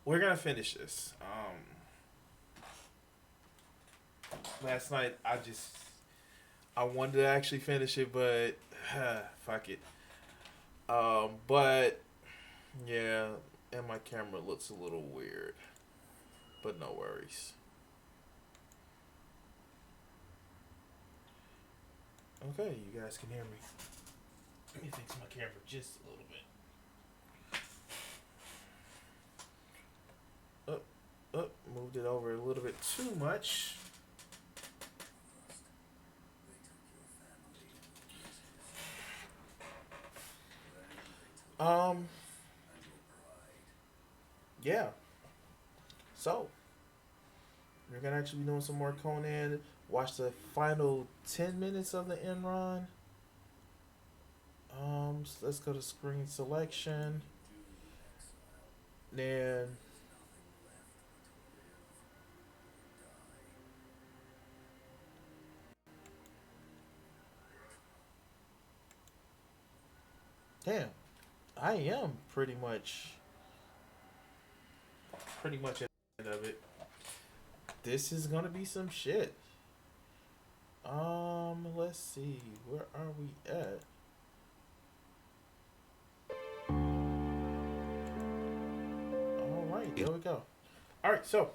We're gonna finish this. Last night I wanted to actually finish it, but fuck it. But yeah, and my camera looks a little weird, but no worries. Okay, you guys can hear me. Let me fix my camera just a little bit. Moved it over a little bit too much. Um, yeah. So we're gonna actually be doing some more Conan. Watch the final 10 minutes of the Enron. So let's go to screen selection. Then damn, I am pretty much at the end of it. This is gonna be some shit. Let's see, where are we at? All right, there we go. All right, so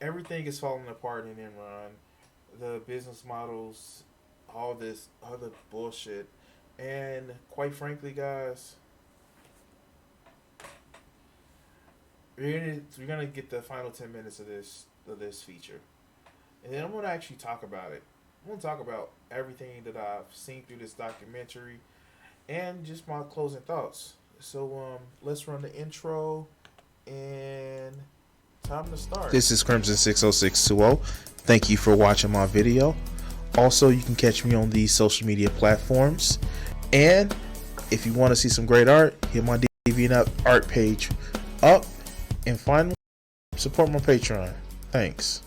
everything is falling apart in Enron. The business models, all this other bullshit, and quite frankly, guys, we're gonna get the final 10 minutes of this feature, and then I'm gonna actually talk about it. I'm gonna talk about everything that I've seen through this documentary, and just my closing thoughts. So let's run the intro, and time to start. This is Crimson 60620. Thank you for watching my video. Also, you can catch me on these social media platforms, and if you want to see some great art, hit my DeviantArt art page up. And finally, support my Patreon. Thanks.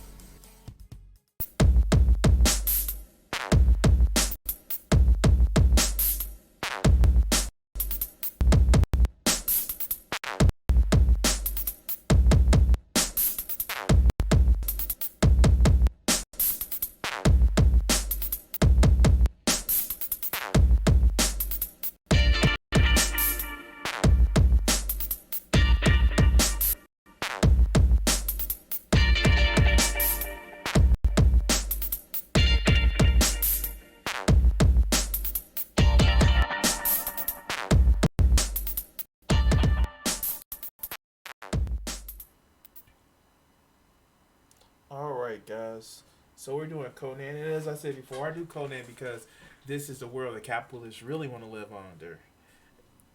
Alright, guys. So we're doing Conan. And as I said before, I do Conan because this is the world that capitalists really want to live under.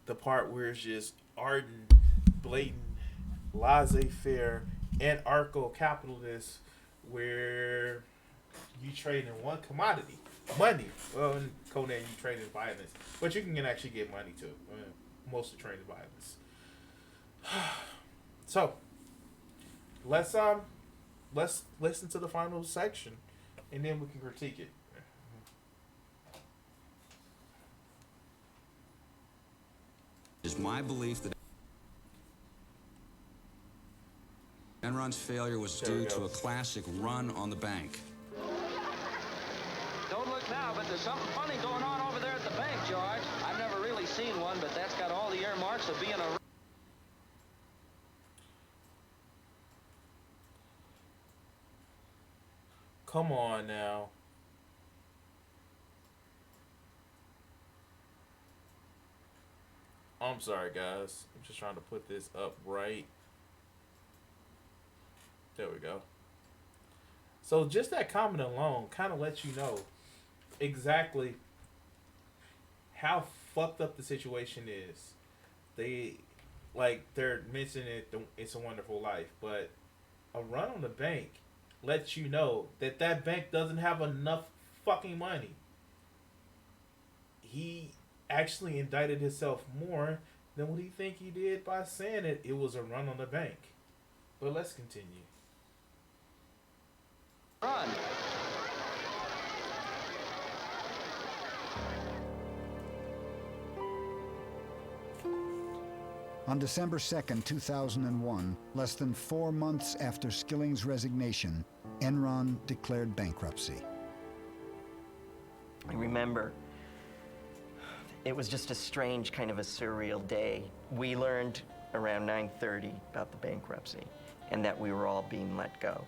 The part where it's just ardent, blatant, laissez faire, anarcho capitalist, where you trade in one commodity money. Well, in Conan, you trade in violence. But you can actually get money too. Mostly trade in violence. So, let's listen to the final section, and then we can critique it. It is my belief that Enron's failure was due to a classic run on the bank. Don't look now, but there's something funny going on over there at the bank, George. I've never really seen one, but that's got all the earmarks of being a... Come on now. I'm sorry, guys. I'm just trying to put this up right. There we go. So just that comment alone kind of lets you know exactly how fucked up the situation is. They're mentioning It's a Wonderful Life, but a run on the bank lets you know that that bank doesn't have enough fucking money. He actually indicted himself more than what he think he did by saying it was a run on the bank. But let's continue. Run. On December 2nd, 2001, less than 4 months after Skilling's resignation, Enron declared bankruptcy. I remember it was just a strange kind of a surreal day. We learned around 9:30 about the bankruptcy and that we were all being let go.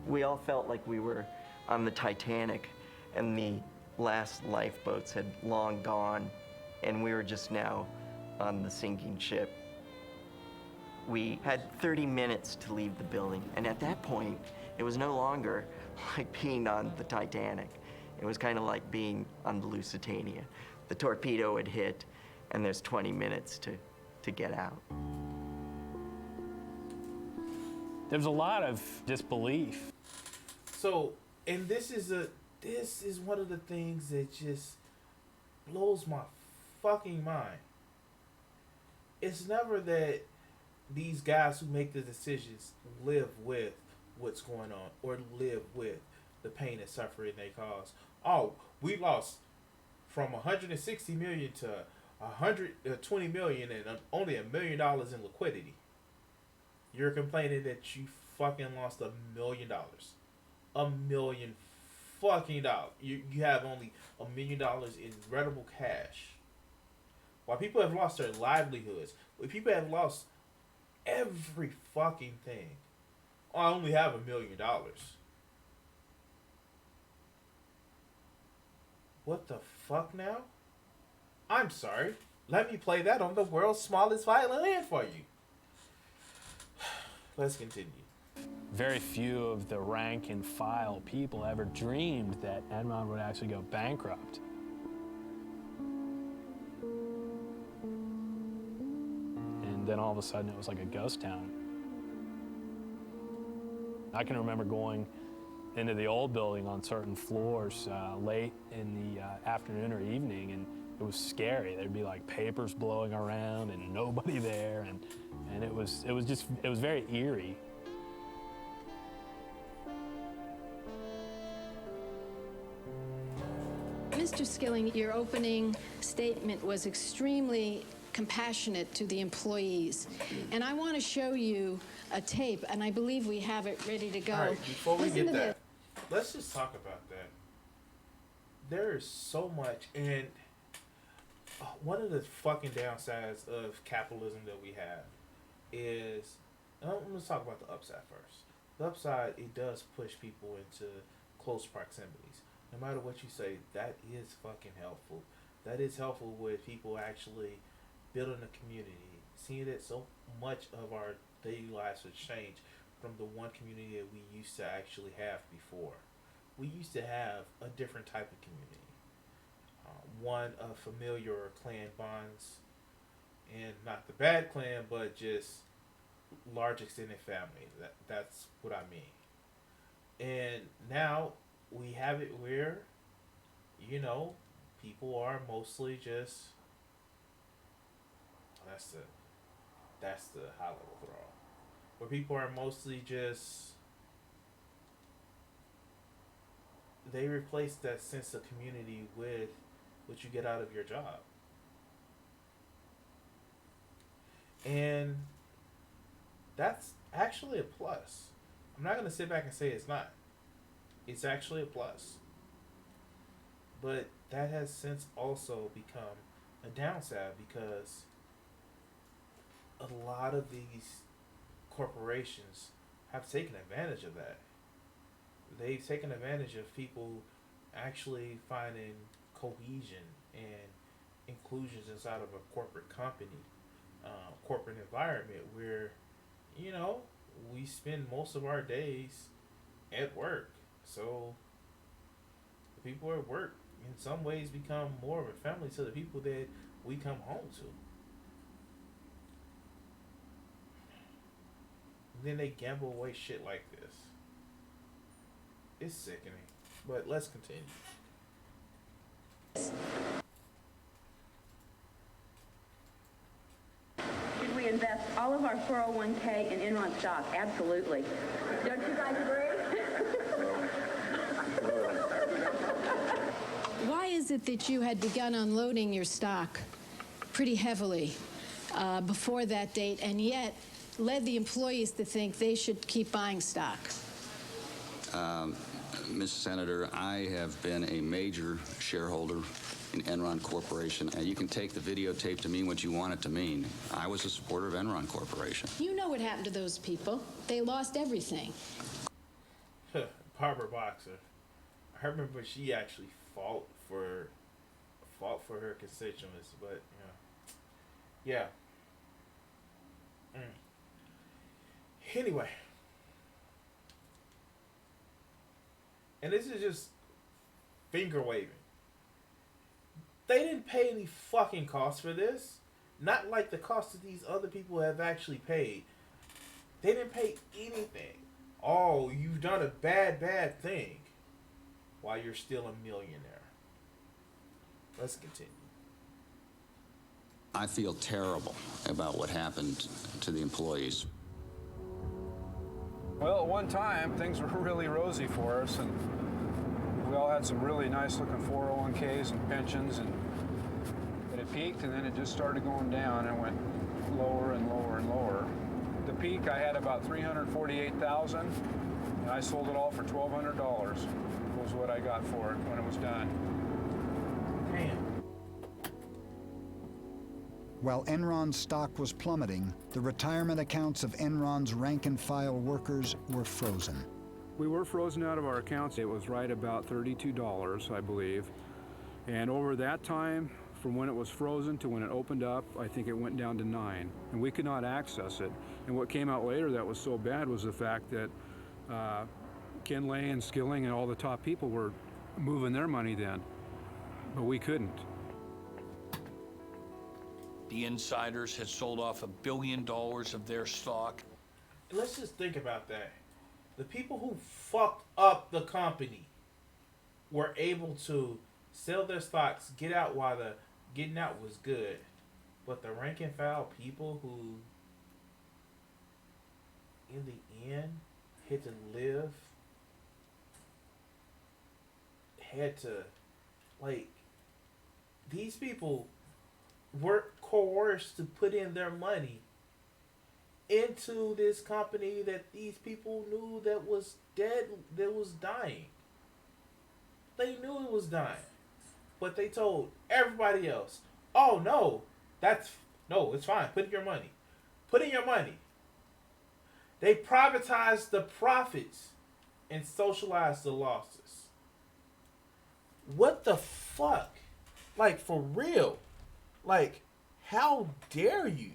We all felt like we were on the Titanic and the last lifeboats had long gone and we were just now on the sinking ship. We had 30 minutes to leave the building, and at that point, it was no longer like being on the Titanic. It was kind of like being on the Lusitania. The torpedo had hit, and there's 20 minutes to get out. There was a lot of disbelief. So, and this is one of the things that just blows my fucking mind. It's never that these guys who make the decisions live with what's going on or live with the pain and suffering they cause. Oh, we lost from 160 million to 120 million and only $1 million in liquidity. You're complaining that you fucking lost $1 million. $1 million fucking dollars. You have only $1 million in readable cash. While people have lost their livelihoods, while people have lost every fucking thing, I only have $1 million. What the fuck now? I'm sorry. Let me play that on the world's smallest violin for you. Let's continue. Very few of the rank and file people ever dreamed that Enron would actually go bankrupt. And then all of a sudden it was like a ghost town. I can remember going into the old building on certain floors late in the afternoon or evening, and it was scary. There'd be like papers blowing around and nobody there, and it was very eerie. Mr. Skilling, your opening statement was extremely compassionate to the employees. And I want to show you a tape, and I believe we have it ready to go. All right, before we Listen get to that, let's just talk about that. There is so much, and one of the fucking downsides of capitalism that we have is, let's talk about the upside first. The upside, it does push people into close proximities. No matter what you say, that is fucking helpful. That is helpful with people actually building a community, seeing that so much of our daily lives have changed from the one community that we used to actually have before. We used to have a different type of community. One of familiar or clan bonds, and not the bad clan, but just large extended family. That's what I mean. And now we have it where, people are mostly just, that's the high level throw. Where people are mostly just, they replace that sense of community with what you get out of your job. And That's actually a plus. I'm not going to sit back and say it's not. It's actually a plus. But that has since also become a downside because a lot of these corporations have taken advantage of that. They've taken advantage of people actually finding cohesion and inclusions inside of a corporate company, corporate environment where, you know, we spend most of our days at work. So the people at work in some ways become more of a family to the people that we come home to. And then they gamble away shit like this. It's sickening. But let's continue. Should we invest all of our 401k in Enron stock? Absolutely. Don't you guys agree? Why is it that you had begun unloading your stock pretty heavily before that date and yet led the employees to think they should keep buying stock? Ms. Senator, I have been a major shareholder in Enron Corporation, and you can take the videotape to mean what you want it to mean. I was a supporter of Enron Corporation. You know what happened to those people. They lost everything. Barbara Boxer. I remember she actually fought for her constituents, but yeah. Anyway, and this is just finger waving. They didn't pay any fucking cost for this. Not like the cost that these other people have actually paid. They didn't pay anything. Oh, you've done a bad thing while you're still a millionaire. Let's continue. I feel terrible about what happened to the employees. Well, at one time, things were really rosy for us, and we all had some really nice-looking 401ks and pensions, and it peaked, and then it just started going down and went lower and lower and lower. The peak, I had about $348,000, and I sold it all for $1,200. Was what I got for it when it was done. Damn. While Enron's stock was plummeting, the retirement accounts of Enron's rank-and-file workers were frozen. We were frozen out of our accounts. It was right about $32, I believe. And over that time, from when it was frozen to when it opened up, I think it went down to $9. And we could not access it. And what came out later that was so bad was the fact that Ken Lay and Skilling and all the top people were moving their money then. But we couldn't. The insiders had sold off $1 billion of their stock. Let's just think about that. The people who fucked up the company were able to sell their stocks, get out while the getting out was good. But the rank and file people who, in the end, had to live, had to, like, these people were coerced to put in their money into this company that these people knew that was dead, that was dying. They knew it was dying. But they told everybody else, oh no, it's fine, put in your money. Put in your money. They privatized the profits and socialized the losses. What the fuck? Like, for real. Like, how dare you?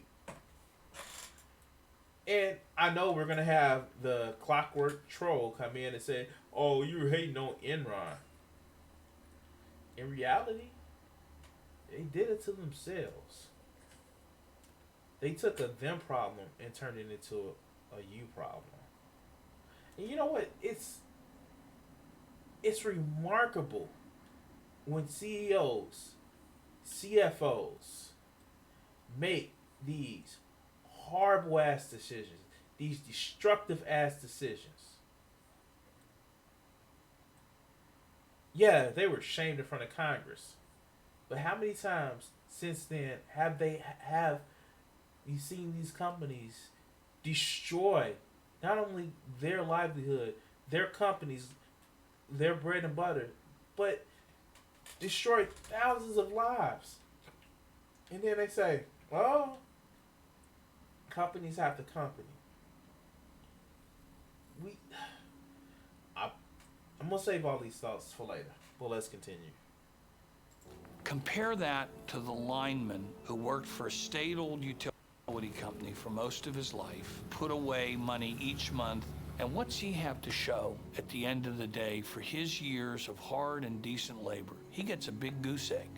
And I know we're going to have the clockwork troll come in and say, oh, you're hating on Enron. In reality, they did it to themselves. They took a them problem and turned it into a you problem. And you know what? It's remarkable when CEOs, CFOs make these horrible ass decisions, these destructive ass decisions. Yeah, they were shamed in front of Congress. But how many times since then have you seen these companies destroy not only their livelihood, their companies, their bread and butter, but destroy thousands of lives. And then they say, well, companies have to company. I'm going to save all these thoughts for later, but let's continue. Compare that to the lineman who worked for a state-owned utility company for most of his life, put away money each month, and what's he have to show at the end of the day for his years of hard and decent labor? He gets a big goose egg.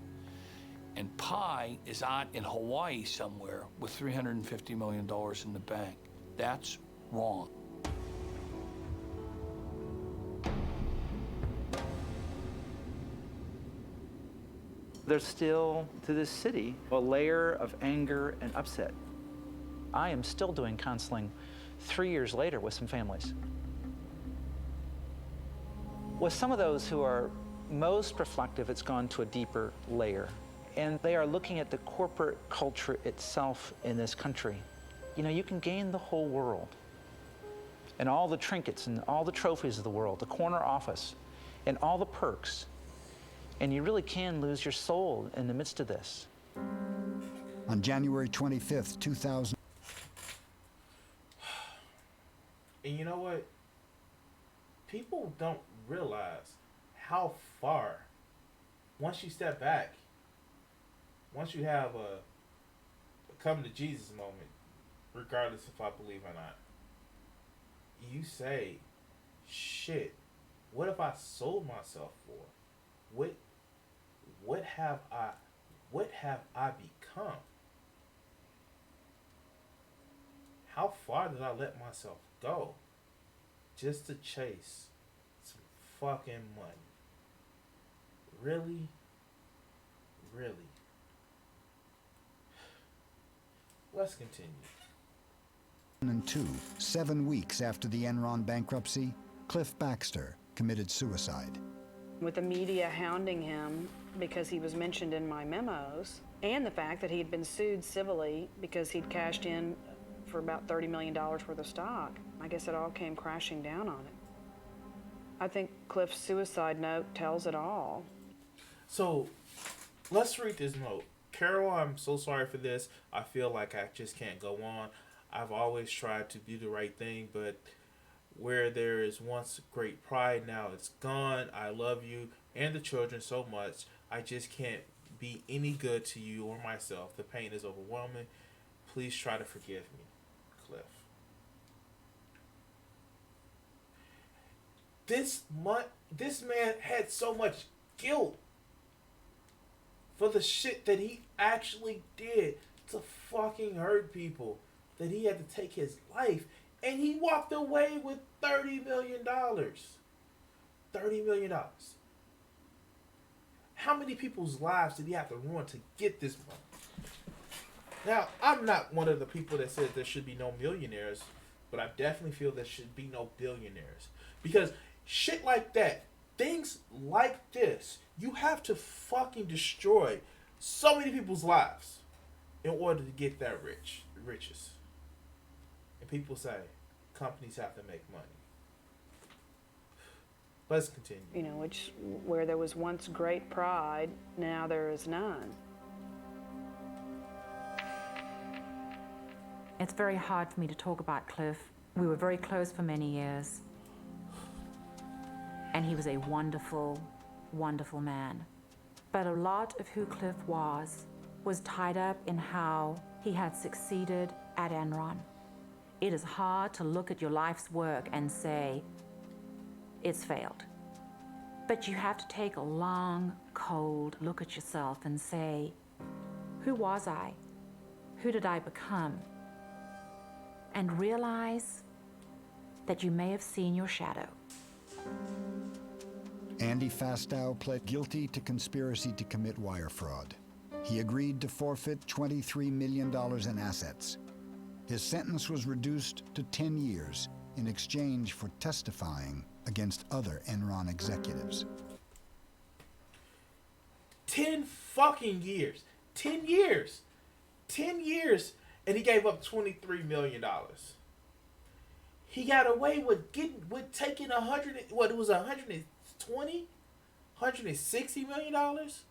And Pi is out in Hawaii somewhere with $350 million in the bank. That's wrong. There's still, to this city, a layer of anger and upset. I am still doing counseling 3 years later with some families. With some of those who are most reflective, it's gone to a deeper layer. And they are looking at the corporate culture itself in this country. You know, you can gain the whole world and all the trinkets and all the trophies of the world, the corner office and all the perks. And you really can lose your soul in the midst of this. On January 25th, 2000. And you know what? People don't realize how far, once you step back, once you have a come to Jesus moment, regardless if I believe or not, you say, shit, what have I sold myself for? What have I become? How far did I let myself go just to chase some fucking money? Really? Really? Let's continue. 2002, 7 weeks after the Enron bankruptcy, Cliff Baxter committed suicide. With the media hounding him because he was mentioned in my memos, and the fact that he had been sued civilly because he'd cashed in for about $30 million worth of stock, I guess it all came crashing down on it. I think Cliff's suicide note tells it all. So, let's read this note. Carol, I'm so sorry for this. I feel like I just can't go on. I've always tried to do the right thing, but where there is once great pride, now it's gone. I love you and the children so much. I just can't be any good to you or myself. The pain is overwhelming. Please try to forgive me, Cliff. This man had so much guilt for the shit that he actually did to fucking hurt people, that he had to take his life. And he walked away with $30 million. $30 million. How many people's lives did he have to ruin to get this money? Now, I'm not one of the people that says there should be no millionaires, but I definitely feel there should be no billionaires. Because shit like that, things like this, you have to fucking destroy so many people's lives in order to get that riches. And people say companies have to make money. Let's continue. You know, where there was once great pride, now there is none. It's very hard for me to talk about Cliff. We were very close for many years. And he was a wonderful, wonderful man. But a lot of who Cliff was tied up in how he had succeeded at Enron. It is hard to look at your life's work and say, it's failed. But you have to take a long, cold look at yourself and say, who was I? Who did I become? And realize that you may have seen your shadow. Andy Fastow pled guilty to conspiracy to commit wire fraud. He agreed to forfeit $23 million in assets. His sentence was reduced to 10 years in exchange for testifying against other Enron executives. 10 fucking years. 10 years. 10 years. And he gave up $23 million. He got away with taking 160 million dollars.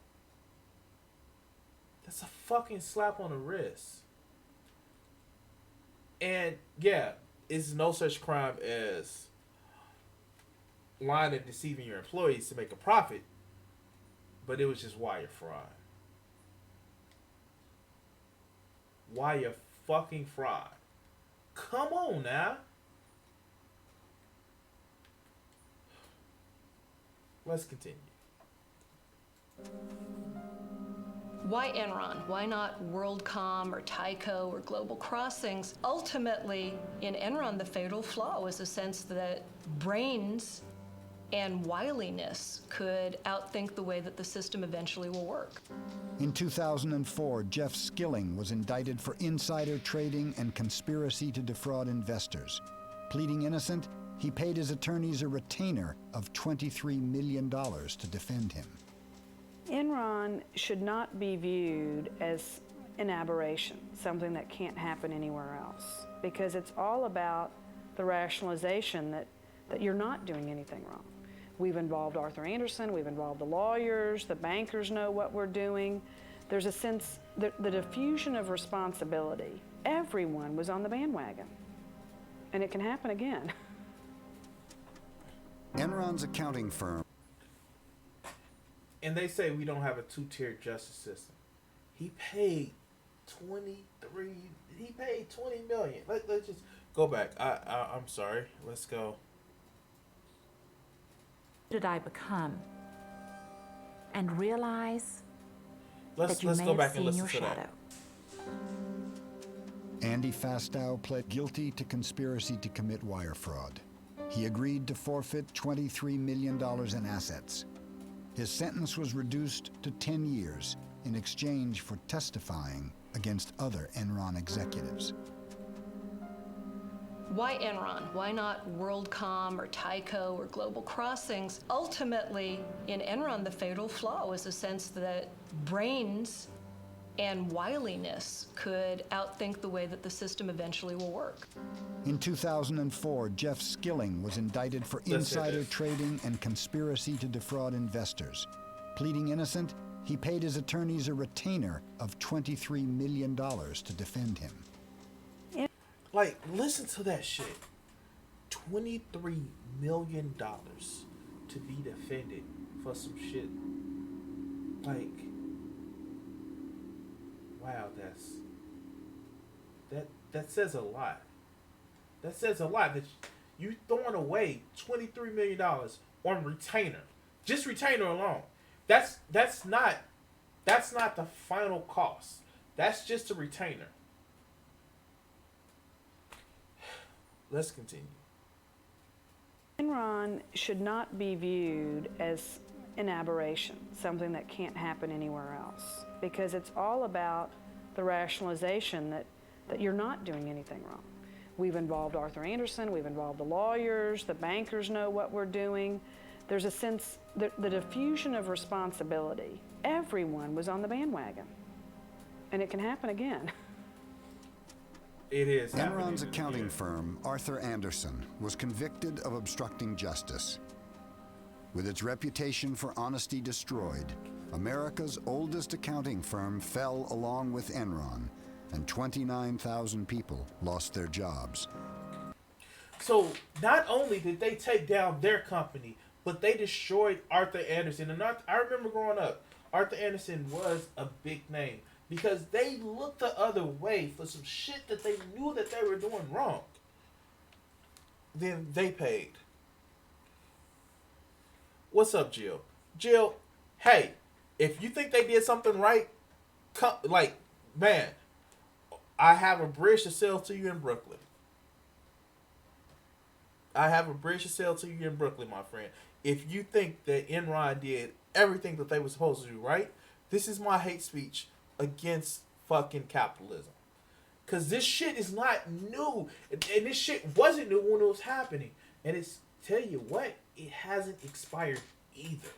That's a fucking slap on the wrist. And yeah, it's no such crime as lying and deceiving your employees to make a profit, but it was just wire fraud. Wire fucking fraud. Come on now. Let's continue. Why Enron? Why not WorldCom or Tyco or Global Crossings? Ultimately, in Enron, the fatal flaw was the sense that brains and wiliness could outthink the way that the system eventually will work. In 2004, Jeff Skilling was indicted for insider trading and conspiracy to defraud investors. Pleading innocent, he paid his attorneys a retainer of $23 million to defend him. Enron should not be viewed as an aberration, something that can't happen anywhere else, because it's all about the rationalization that you're not doing anything wrong. We've involved Arthur Andersen, we've involved the lawyers, the bankers know what we're doing. There's a sense, the diffusion of responsibility. Everyone was on the bandwagon, and it can happen again. Enron's accounting firm. And they say we don't have a two-tiered justice system. He paid $20 million. Let's just go back. I'm sorry. Let's go. Who did I become? And realize that you let's may go have back and seen listen your to shadow. that. Andy Fastow pled guilty to conspiracy to commit wire fraud. He agreed to forfeit $23 million in assets. His sentence was reduced to 10 years in exchange for testifying against other Enron executives. Why Enron? Why not WorldCom or Tyco or Global Crossings? Ultimately, in Enron, the fatal flaw was the sense that brains and wiliness could outthink the way that the system eventually will work. In 2004, Jeff Skilling was indicted for insider trading and conspiracy to defraud investors. Pleading innocent, he paid his attorneys a retainer of $23 million to defend him. Like, listen to that shit. $23 million to be defended for some shit. Like, wow, that says a lot. That says a lot that you throwing away $23 million on retainer. Just retainer alone. That's not the final cost. That's just a retainer. Let's continue. Enron should not be viewed as an aberration, something that can't happen anywhere else, because it's all about the rationalization that you're not doing anything wrong. We've involved Arthur Andersen, we've involved the lawyers, the bankers know what we're doing. There's a sense, the diffusion of responsibility. Everyone was on the bandwagon, and it can happen again. It is. Enron's accounting firm, Arthur Andersen, was convicted of obstructing justice. With its reputation for honesty destroyed, America's oldest accounting firm fell along with Enron, and 29,000 people lost their jobs. So not only did they take down their company, but they destroyed Arthur Andersen. And I remember growing up, Arthur Andersen was a big name because they looked the other way for some shit that they knew that they were doing wrong. Then they paid. What's up, Jill? Jill, hey, if you think they did something right, man, I have a bridge to sell to you in Brooklyn. I have a bridge to sell to you in Brooklyn, my friend. If you think that Enron did everything that they were supposed to do right, this is my hate speech against fucking capitalism. Because this shit is not new. And this shit wasn't new when it was happening. And it's, tell you what, it hasn't expired either.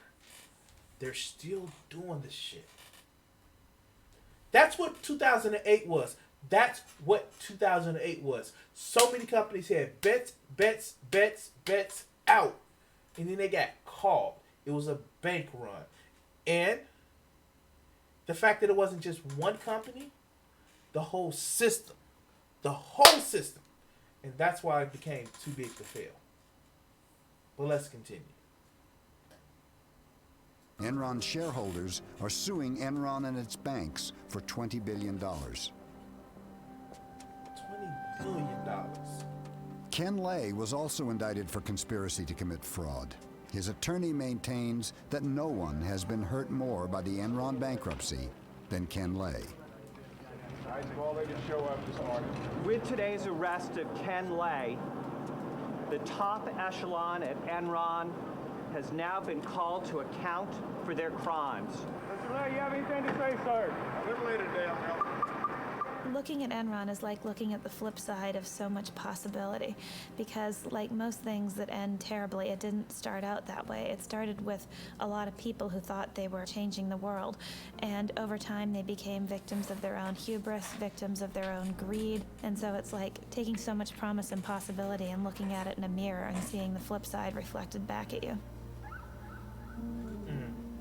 They're still doing this shit. That's what 2008 was. That's what 2008 was. So many companies had bets out. And then they got called. It was a bank run. And the fact that it wasn't just one company, the whole system. The whole system. And that's why it became too big to fail. But let's continue. Enron shareholders are suing Enron and its banks for $20 billion. $20 billion. Ken Lay was also indicted for conspiracy to commit fraud. His attorney maintains that no one has been hurt more by the Enron bankruptcy than Ken Lay. Guys have already show up this morning. With today's arrest of Ken Lay, the top echelon at Enron has now been called to account for their crimes. Mr. Lay, you have anything to say, sir? A little later today, I'll help. Looking at Enron is like looking at the flip side of so much possibility, because like most things that end terribly, it didn't start out that way. It started with a lot of people who thought they were changing the world, and over time they became victims of their own hubris, victims of their own greed, and so it's like taking so much promise and possibility and looking at it in a mirror and seeing the flip side reflected back at you.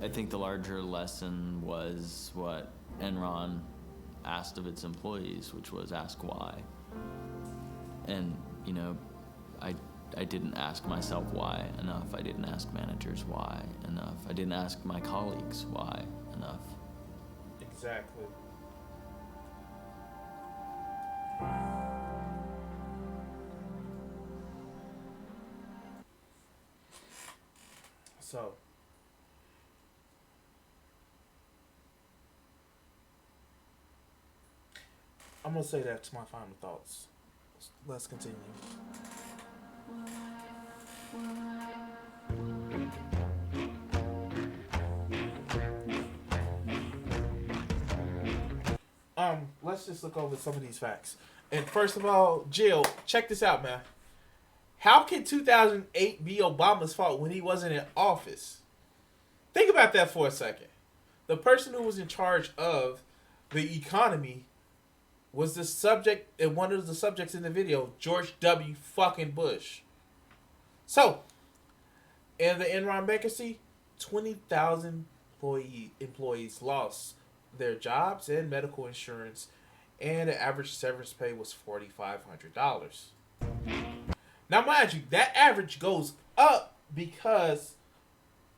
I think the larger lesson was what Enron asked of its employees, which was ask why. And, you know, I didn't ask myself why enough. I didn't ask managers why enough. I didn't ask my colleagues why enough. Exactly. So, I'm going to say that's my final thoughts. Let's continue. Let's just look over some of these facts. And first of all, Jill, check this out, man. How can 2008 be Obama's fault when he wasn't in office? Think about that for a second. The person who was in charge of the economy was the subject, and one of the subjects in the video, George W. fucking Bush. So, in the Enron bankruptcy, 20,000 employees lost their jobs and medical insurance, and the average severance pay was $4,500. Now, mind you, that average goes up because,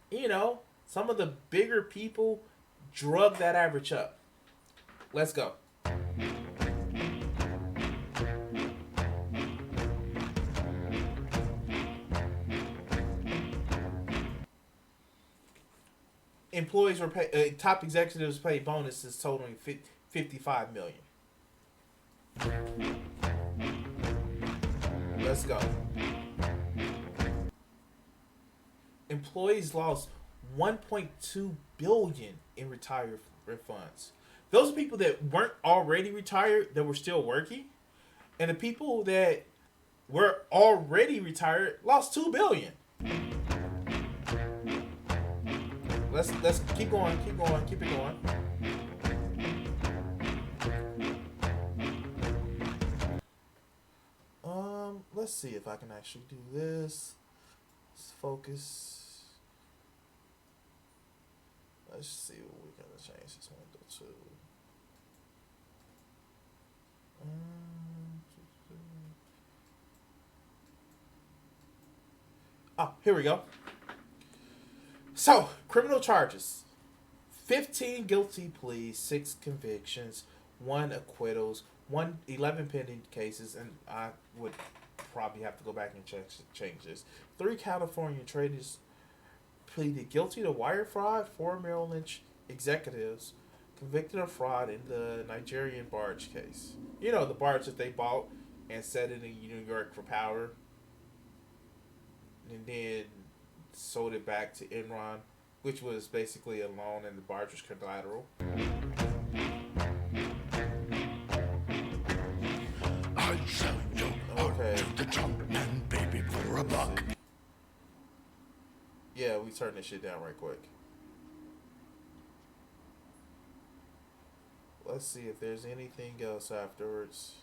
you know, some of the bigger people drug that average up. Let's go. Employees were paid, top executives paid bonuses totaling $55 million. Let's go. Employees lost $1.2 billion in retirement funds. Those are people that weren't already retired that were still working, and the people that were already retired lost $2 billion. Let's keep going, keep it going. Let's see if I can actually do this. Let's focus. Let's see what we're gonna change this window to. Here we go. So, criminal charges. 15 guilty pleas, 6 convictions, 1 acquittals, 11 pending cases, and I would probably have to go back and change this. 3 California traders pleaded guilty to wire fraud. 4 Merrill Lynch executives convicted of fraud in the Nigerian barge case. You know, the barge that they bought and set it in New York for power, and then sold it back to Enron, which was basically a loan and the barge was collateral. I sell you out to the junk man, baby, for a buck. Yeah, we turn this shit down right quick. let's see if there's anything else afterwards.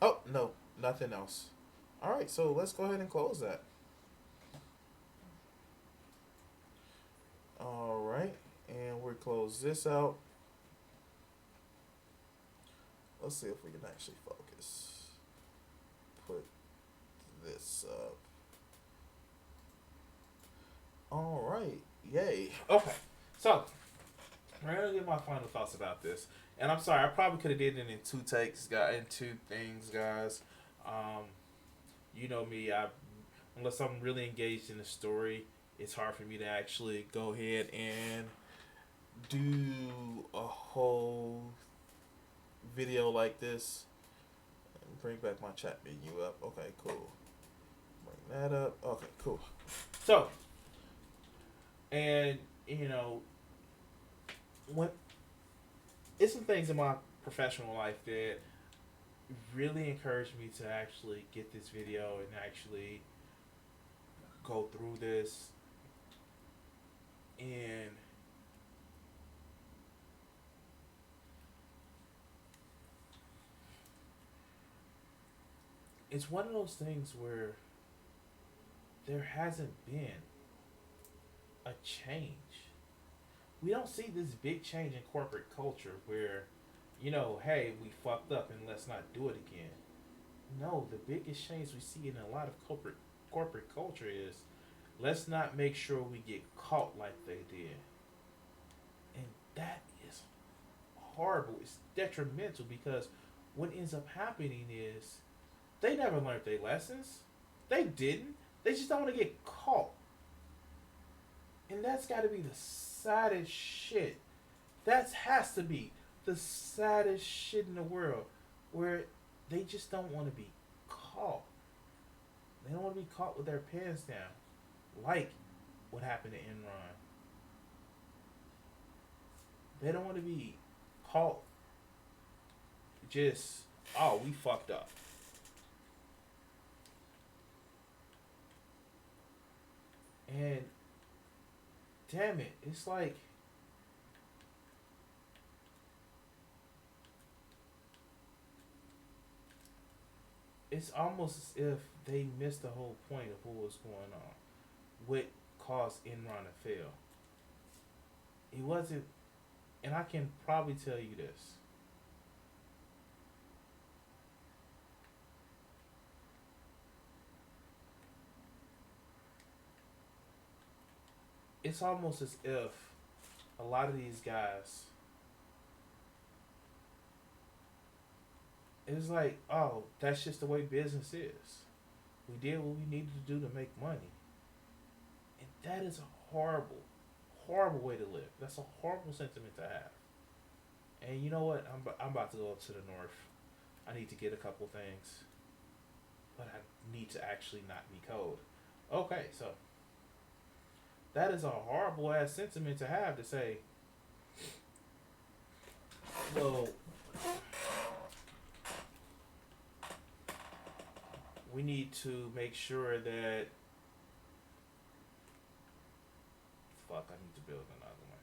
Oh, no, nothing else. All right, so let's go ahead and close that. All right, and we'll close this out. Let's see if we can actually focus. Put this up. All right, yay. Okay, so I'm gonna get my final thoughts about this. And I'm sorry, I probably could have did it in 2 takes, in 2 things, guys. You know me, unless I'm really engaged in the story, it's hard for me to actually go ahead and do a whole video like this. Bring back my chat menu up. Okay, cool. Bring that up. Okay, cool. So, and you know, when it's some things in my professional life that really encouraged me to actually get this video and actually go through this. And it's one of those things where there hasn't been a change. We don't see this big change in corporate culture where, you know, hey, we fucked up and let's not do it again. No, the biggest change we see in a lot of corporate culture is let's not make sure we get caught like they did. And that is horrible. It's detrimental because what ends up happening is they never learned their lessons. They didn't. They just don't want to get caught. And that's got to be the saddest shit. That has to be the saddest shit in the world, where they just don't want to be caught. They don't want to be caught with their pants down, like what happened to Enron. They don't want to be caught just, oh, we fucked up. And damn it, it's like it's almost as if they missed the whole point of what was going on. What caused Enron to fail. It wasn't, and I can probably tell you this. It's almost as if a lot of these guys, it's like, oh, that's just the way business is. We did what we needed to do to make money. And that is a horrible, horrible way to live. That's a horrible sentiment to have. And you know what? I'm about to go up to the north. I need to get a couple things. But I need to actually not be cold. Okay, so that is a horrible ass sentiment to have, to say, well, we need to make sure that, fuck, I need to build another one.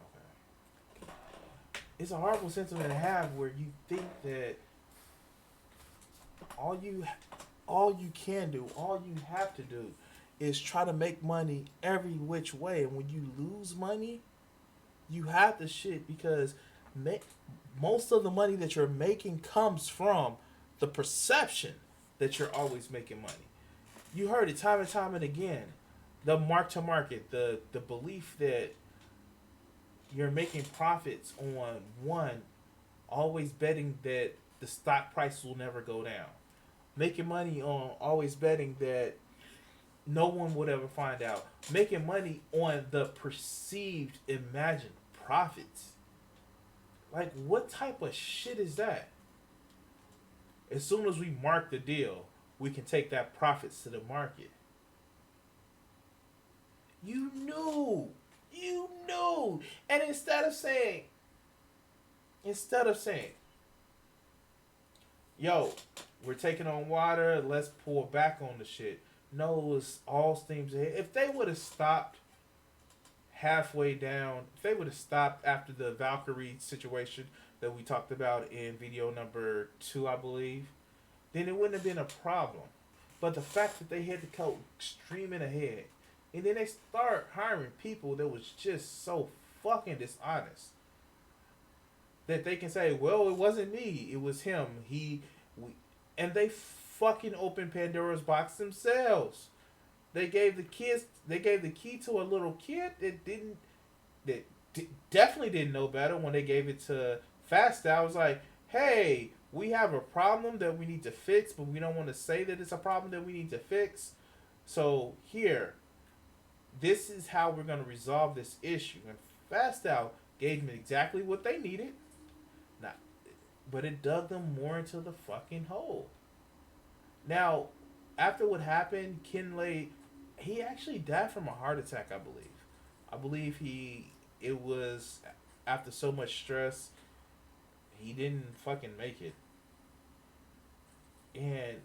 Okay. It's a horrible sentiment to have where you think that all you can do, all you have to do is try to make money every which way. And when you lose money, you have to shit because most of the money that you're making comes from the perception that you're always making money. You heard it time and time and again. The mark to market, the belief that you're making profits on one, always betting that the stock price will never go down. Making money on always betting that no one would ever find out. Making money on the perceived imagined profits. Like, what type of shit is that? As soon as we mark the deal, we can take that profits to the market. You knew. And instead of saying, yo, we're taking on water. Let's pull back on the shit. No, it was all steams ahead. If they would have stopped halfway down, if they would have stopped after the Valkyrie situation that we talked about in video number 2, I believe, then it wouldn't have been a problem. But the fact that they had to go streaming ahead, and then they start hiring people that was just so fucking dishonest that they can say, well, it wasn't me, it was him. And they fucking opened Pandora's box themselves. They gave the key to a little kid that definitely didn't know better when they gave it to Fast. I was like, hey, we have a problem that we need to fix, but we don't want to say that it's a problem that we need to fix. So here, this is how we're going to resolve this issue. And Fast Out gave them exactly what they needed. But it dug them more into the fucking hole. Now, after what happened, Kinley, he actually died from a heart attack, I believe. I believe it was after so much stress, he didn't fucking make it. And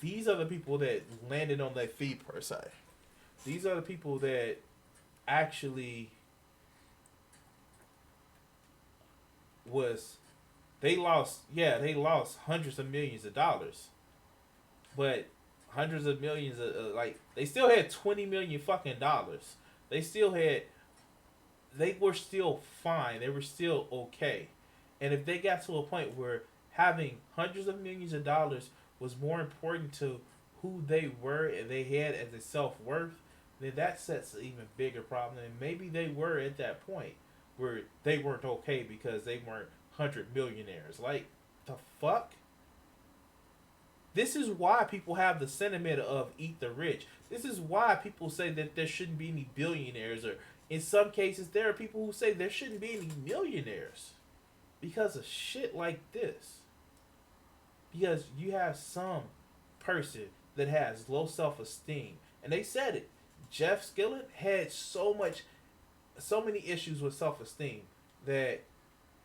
these are the people that landed on their feet, per se. These are the people that actually they lost hundreds of millions of dollars, but hundreds of millions of they still had $20 million fucking dollars. They were still fine. They were still okay. And if they got to a point where having hundreds of millions of dollars was more important to who they were and they had as a self-worth, then that sets an even bigger problem. And maybe they were at that point where they weren't okay because they weren't 100 millionaires. Like, the fuck? This is why people have the sentiment of eat the rich. This is why people say that there shouldn't be any billionaires, or in some cases there are people who say there shouldn't be any millionaires because of shit like this. Because you have some person that has low self-esteem, and they said it. Jeff Skillet had so many issues with self-esteem that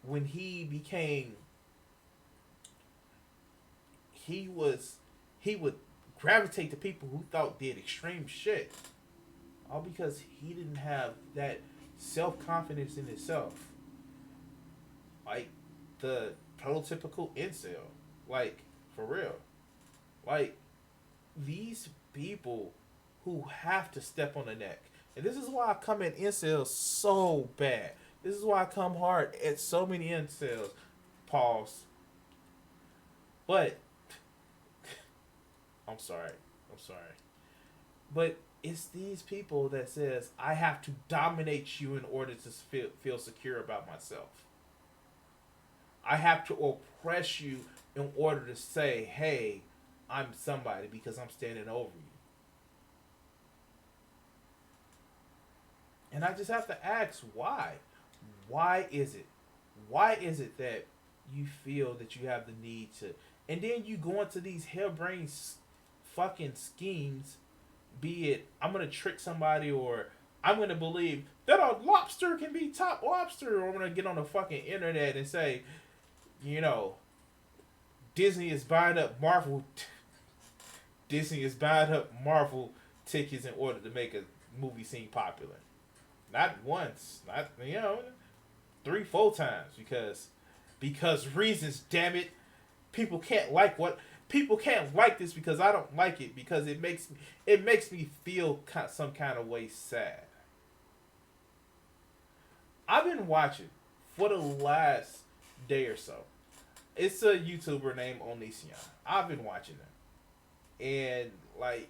when he would gravitate to people who thought did extreme shit, all because he didn't have that self-confidence in himself. Like the prototypical incel, like, for real. Like, these people who have to step on the neck. And this is why I come at incels so bad. This is why I come hard at so many incels. Pause. But I'm sorry. But it's these people that says I have to dominate you in order to feel secure about myself. I have to oppress you in order to say, hey, I'm somebody because I'm standing over you. And I just have to ask, why? Why is it? Why is it that you feel that you have the need to... And then you go into these harebrained fucking schemes, be it, I'm going to trick somebody, or I'm going to believe that a lobster can be top lobster, or I'm going to get on the fucking internet and say, you know, Disney is buying up Marvel tickets in order to make a movie seem popular. Not once, not, 3-4 times, because reasons, damn it. People can't like this because I don't like it, because it makes me feel some kind of way sad. I've been watching for the last day or so. It's a YouTuber named Onision. I've been watching him, and like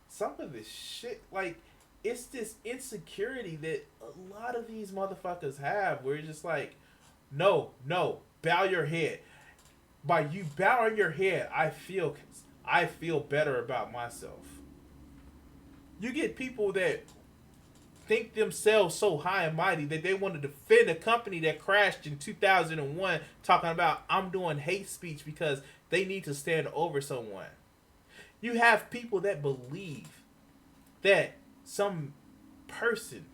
some of this shit, like, it's this insecurity that a lot of these motherfuckers have, where you're just like, no, bow your head. By you bowing your head, I feel better about myself. You get people that think themselves so high and mighty that they want to defend a company that crashed in 2001, talking about I'm doing hate speech because they need to stand over someone. You have people that believe that some person,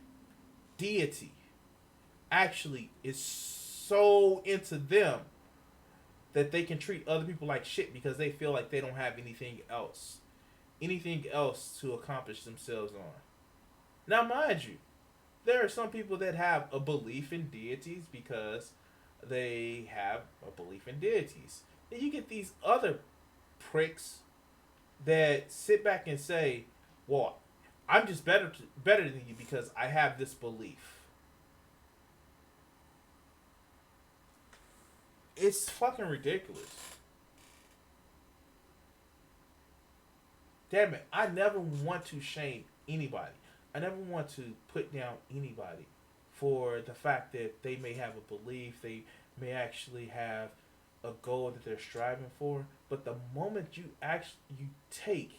deity, actually is so into them that they can treat other people like shit because they feel like they don't have anything else to accomplish themselves on. Now, mind you, there are some people that have a belief in deities because they have a belief in deities. Then you get these other pricks that sit back and say, well, I'm just better than you because I have this belief. It's fucking ridiculous. Damn it, I never want to shame anybody. I never want to put down anybody for the fact that they may have a belief, they may actually have a goal that they're striving for. But the moment you take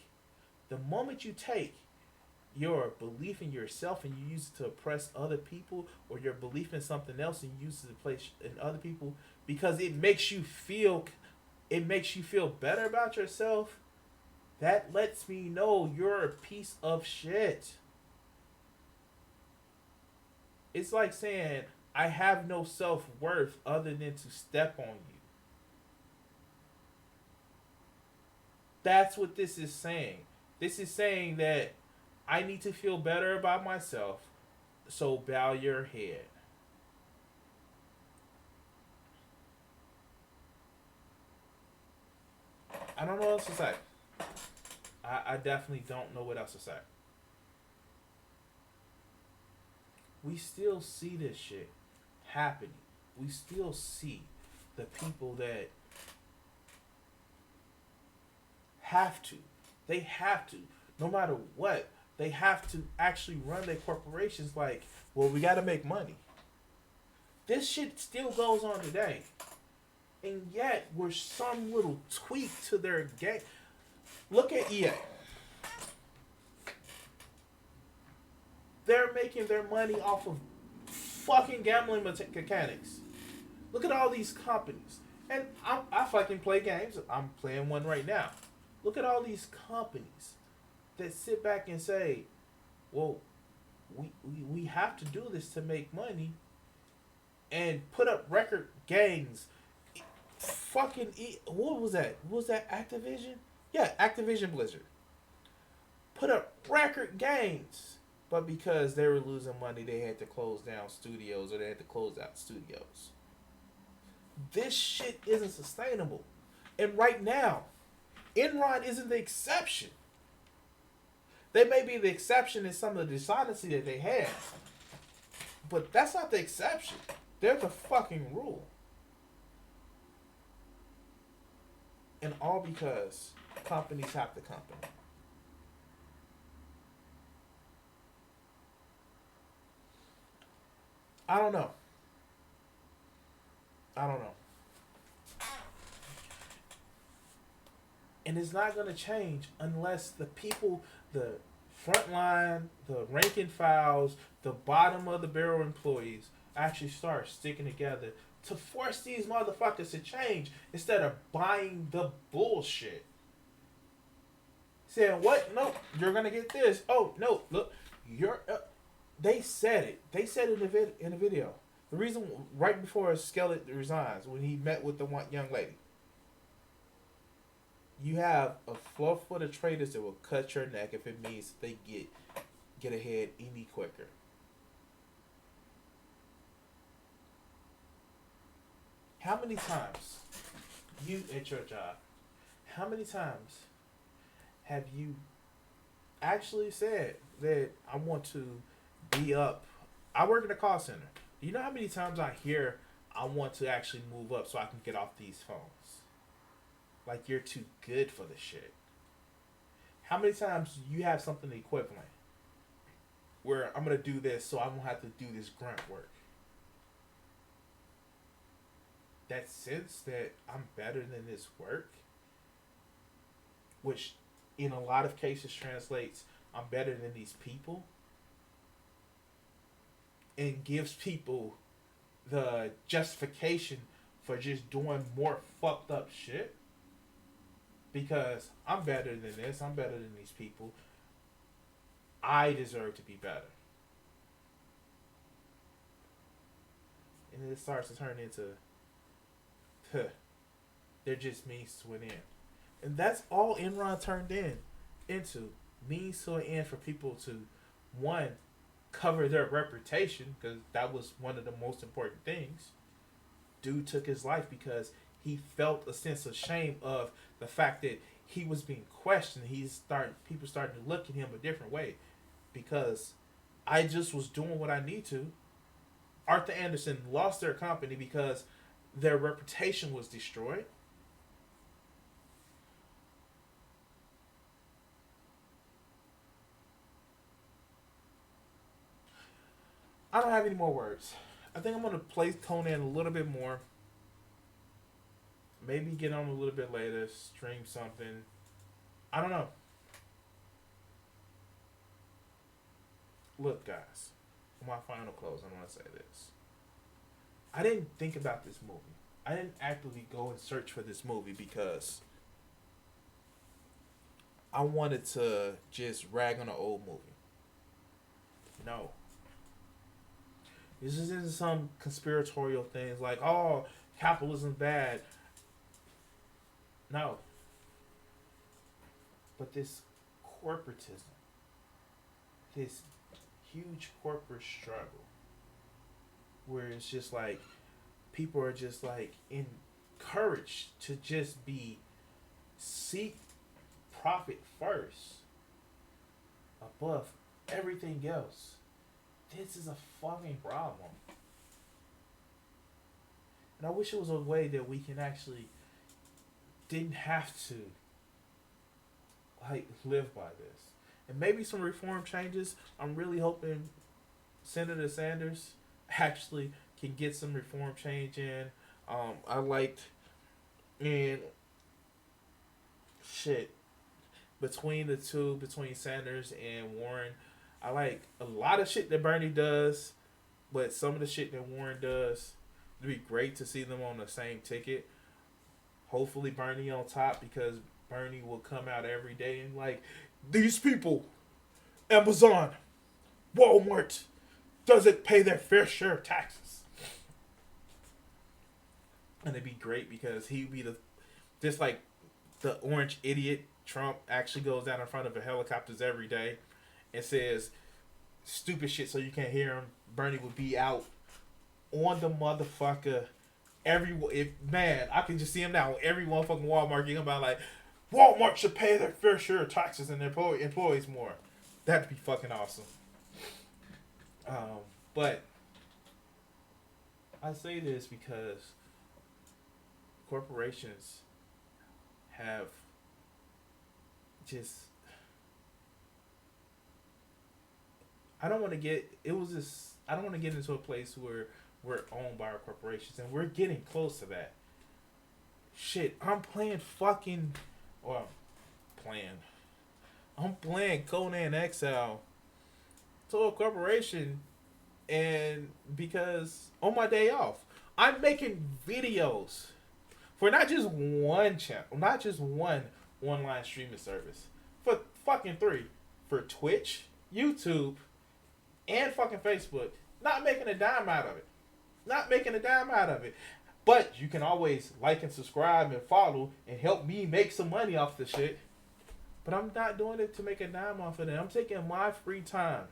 your belief in yourself and you use it to oppress other people, or your belief in something else and you use it to place in other people because it makes you feel better about yourself, that lets me know you're a piece of shit. It's like saying, I have no self-worth other than to step on you. That's what this is saying. This is saying that I need to feel better about myself, so bow your head. I don't know what else to say. I definitely don't know what else to say. We still see this shit happening. We still see the people that they have to, no matter what, they have to actually run their corporations like, well, we got to make money. This shit still goes on today. And yet, we're some little tweak to their game. Look at EA. They're making their money off of fucking gambling mechanics. Look at all these companies. And I fucking play games. I'm playing one right now. Look at all these companies that sit back and say, well, we have to do this to make money, and put up record gains. Fucking what was that? Was that Activision? Yeah, Activision Blizzard. Put up record gains, but because they were losing money, they had to close down studios, or they had to close out studios. This shit isn't sustainable. And right now, Enron isn't the exception. They may be the exception in some of the dishonesty that they have, but that's not the exception. They're the fucking rule. And all because companies have the company. I don't know. And it's not going to change unless the people, the front line, the rank and files, the bottom of the barrel employees actually start sticking together to force these motherfuckers to change instead of buying the bullshit. Saying, what? No, you're going to get this. Oh, no, look, you're... They said it. They said it in the video. The reason, right before Skelet resigns, when he met with the one young lady, you have a floor full of traitors that will cut your neck if it means they get ahead any quicker. How many times, you at your job, how many times have you actually said that I want to be up? I work in a call center. Do you know how many times I hear I want to actually move up so I can get off these phones? Like, you're too good for the shit. How many times you have something equivalent where I'm going to do this so I won't have to do this grunt work? That sense that I'm better than this work, which in a lot of cases translates, I'm better than these people, and gives people the justification for just doing more fucked up shit. Because I'm better than this, I'm better than these people, I deserve to be better. And it starts to turn into, They're just means to an end. And that's all Enron turned into. Means to an end for people to, one, cover their reputation, because that was one of the most important things. Dude took his life because he felt a sense of shame of the fact that he was being questioned. People started to look at him a different way because I just was doing what I need to. Arthur Andersen lost their company because their reputation was destroyed. I don't have any more words. I think I'm going to play Conan a little bit more. Maybe get on a little bit later, stream something. I don't know. Look, guys, for my final close, I want to say this. I didn't think about this movie. I didn't actively go and search for this movie because I wanted to just rag on an old movie. No. This isn't some conspiratorial things like, oh, capitalism's bad. No. But this corporatism, this huge corporate struggle, where it's just like people are just like encouraged to just seek profit first above everything else. This is a fucking problem. And I wish it was a way that we can actually didn't have to like live by this. And maybe some reform changes. I'm really hoping Senator Sanders actually can get some reform change in. I liked between the two, between Sanders and Warren, I like a lot of shit that Bernie does, but some of the shit that Warren does, it'd be great to see them on the same ticket. Hopefully Bernie on top, because Bernie will come out every day and like, these people, Amazon, Walmart, doesn't pay their fair share of taxes. And it'd be great because he'd be just like the orange idiot Trump actually goes down in front of the helicopters every day and says stupid shit so you can't hear him. Bernie would be out on the motherfucker. I can just see him now. Every motherfucking Walmart getting about like, Walmart should pay their fair share of taxes and their employees more. That'd be fucking awesome. But I say this because corporations have just, I don't want to get into a place where we're owned by our corporations, and we're getting close to that. Shit, I'm playing Conan Exile to a corporation, and because on my day off, I'm making videos for not just one channel, not just one online streaming service, for fucking 3, for Twitch, YouTube, and fucking Facebook. Not making a dime out of it. But you can always like and subscribe and follow and help me make some money off the shit. But I'm not doing it to make a dime off of it. I'm taking my free time,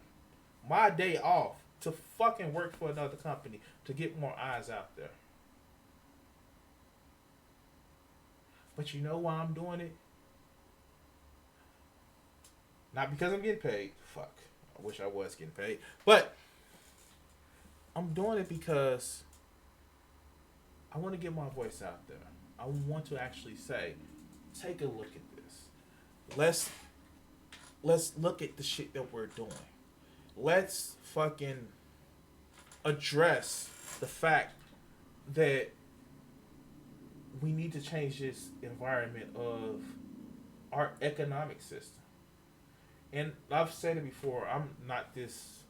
my day off, to fucking work for another company to get more eyes out there. But you know why I'm doing it? Not because I'm getting paid. Fuck. I wish I was getting paid. But I'm doing it because I want to get my voice out there. I want to actually say, take a look at this. Let's look at the shit that we're doing. Let's fucking address the fact that we need to change this environment of our economic system. And I've said it before, I'm not this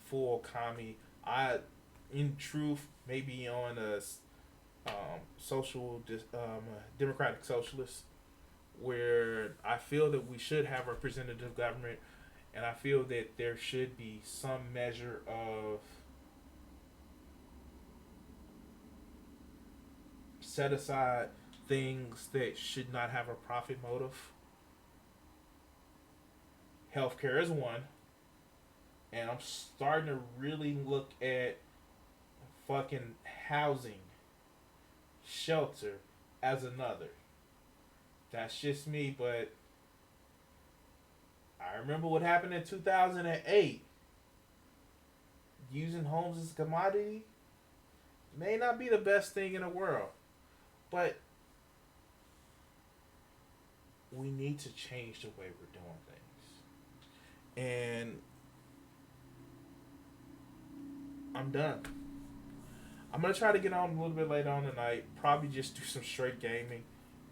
full commie. I, in truth, maybe on a democratic socialist, where I feel that we should have representative government, and I feel that there should be some measure of set aside things that should not have a profit motive. Healthcare is one. And I'm starting to really look at fucking housing, shelter as another. That's just me, but I remember what happened in 2008. Using homes as a commodity may not be the best thing in the world, but we need to change the way we're doing things. And I'm done. I'm going to try to get on a little bit later on tonight. Probably just do some straight gaming.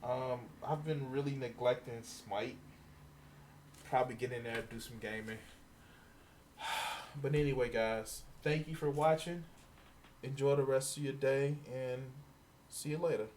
I've been really neglecting Smite. Probably get in there and do some gaming. But anyway, guys, thank you for watching. Enjoy the rest of your day, and see you later.